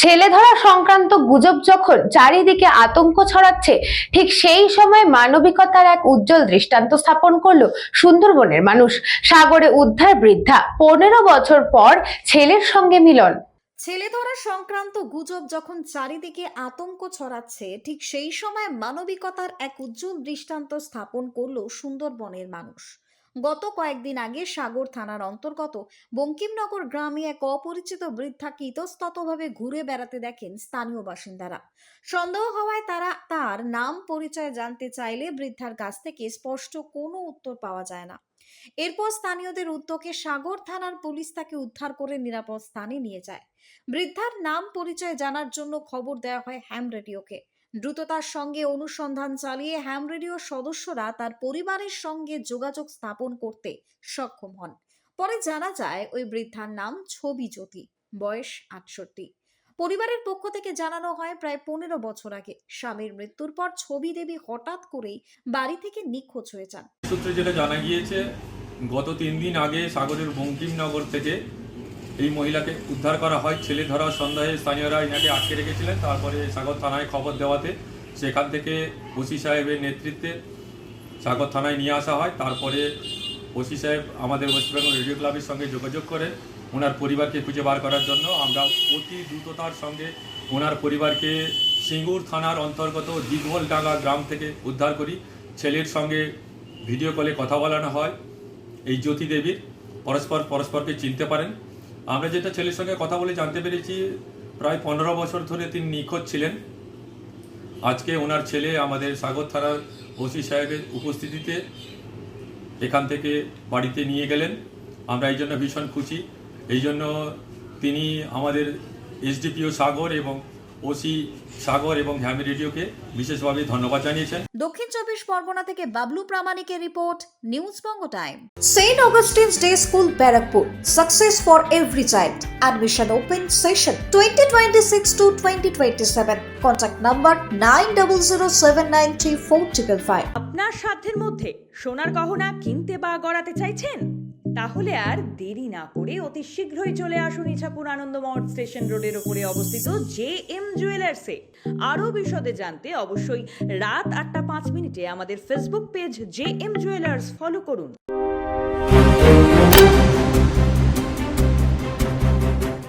ছেলে ধরা সংক্রান্ত গুজব যখন চারিদিকে আতঙ্ক ছড়াচ্ছে, ঠিক সেই সময় মানবিকতার এক উজ্জ্বল দৃষ্টান্ত স্থাপন করলো সুন্দরবনের মানুষ। সাগরে উদ্ধার বৃদ্ধা, 15 বছর পর ছেলের সঙ্গে মিলন। ছেলে ধরা সংক্রান্ত গুজব যখন চারিদিকে আতঙ্ক ছড়াচ্ছে, ঠিক সেই সময় মানবিকতার এক উজ্জ্বল দৃষ্টান্ত স্থাপন করলো সুন্দরবনের মানুষ। গত কয়েকদিন আগে সাগর থানার অন্তর্গত বঙ্কিমনগর গ্রামে এক অপরিচিত বৃদ্ধাকে ইতস্ততভাবে ঘুরে বেড়াতে দেখেন স্থানীয় বাসিন্দারা। সন্দেহ হওয়ায় তারা তার নাম পরিচয় জানতে চাইলে বৃদ্ধার কাছ থেকে স্পষ্ট কোনো উত্তর পাওয়া যায় না। এরপর স্থানীয়দের উদ্যোগে সাগর থানার পুলিশ তাকে উদ্ধার করে নিরাপদ স্থানে নিয়ে যায়। বৃদ্ধার নাম পরিচয় জানার জন্য খবর দেওয়া হয় হ্যাম রেডিওকে। দ্রুততার সঙ্গে অনুসন্ধান চালিয়ে হ্যাম রেডিওর সদস্যরা তার পরিবারের সঙ্গে যোগাযোগ স্থাপন করতে সক্ষম হন। পরে জানা যায় ওই বৃদ্ধার নাম ছবি জ্যোতি, বয়স 68। পরিবারের পক্ষ থেকে জানানো হয় প্রায় 15 বছর আগে স্বামীর মৃত্যুর পর ছবি দেবী হঠাৎ করেই বাড়ি থেকে নিখোঁজ হয়ে যান। সূত্রে যেটা জানা গিয়েছে, গত 3 দিন আগে সাগরের বঙ্কিমনগর থেকে এই মহিলাকে উদ্ধার করা হয়। ছেলে ধরার সন্দেহে স্থানীয়রা এনাকে আটকে রেখেছিলেন। তারপরে সাগর থানায় খবর দেওয়াতে সেখান থেকে ওসি সাহেবের নেতৃত্বে সাগর থানায় নিয়ে আসা হয়। তারপরে ওসি সাহেব আমাদের ওয়েস্ট বেঙ্গল রেডিও ক্লাবের সঙ্গে যোগাযোগ করেন ওনার পরিবারকে খুঁজে বার করার জন্য। আমরা অতি দ্রুততার সঙ্গে ওনার পরিবারকে সিঙ্গুর থানার অন্তর্গত দিঘলডাঙ্গা গ্রাম থেকে উদ্ধার করি। ছেলের সঙ্গে ভিডিও কলে কথা বলানো হয়। এই জ্যোতি দেবীর পরস্পরকে চিনতে পারেন। আমরা যেটা ছেলের সঙ্গে কথা বলে জানতে পেরেছি, প্রায় 15 বছর ধরে তিনি নিখোঁজ ছিলেন। আজকে ওনার ছেলে আমাদের সাগর থানার ওসি সাহেবের উপস্থিতিতে এখান থেকে বাড়িতে নিয়ে গেলেন। আমরা এই জন্য ভীষণ খুশি। এই জন্য তিনি আমাদের এসডিপিও সাগর এবং ওসি সাগর এবং হ্যাম রেডিওকে বিশেষভাবে ধন্যবাদ জানিয়েছেন। দক্ষিণ 24 পরগনা থেকে বাবলু প্রামাণিকের report, news Banga time. Saint Augustine's day school Barrackpore, success for every child. Admission open session 2026 to 2027। Contact number 9007934555। আপনার সাধ্যের মধ্যে সোনার গহনা কিনতে বা গড়াতে চাইছেন? তাহলে আর দেরি না করে অতি শীঘ্রই চলে আসুন ইছাপুর আনন্দমঠ স্টেশন রোডের উপরে অবস্থিত JM জুয়েলার্সে। আরও বিশদে জানতে অবশ্যই রাত 8টা 5 মিনিটে আমাদের Facebook page JM jewellers follow করুন।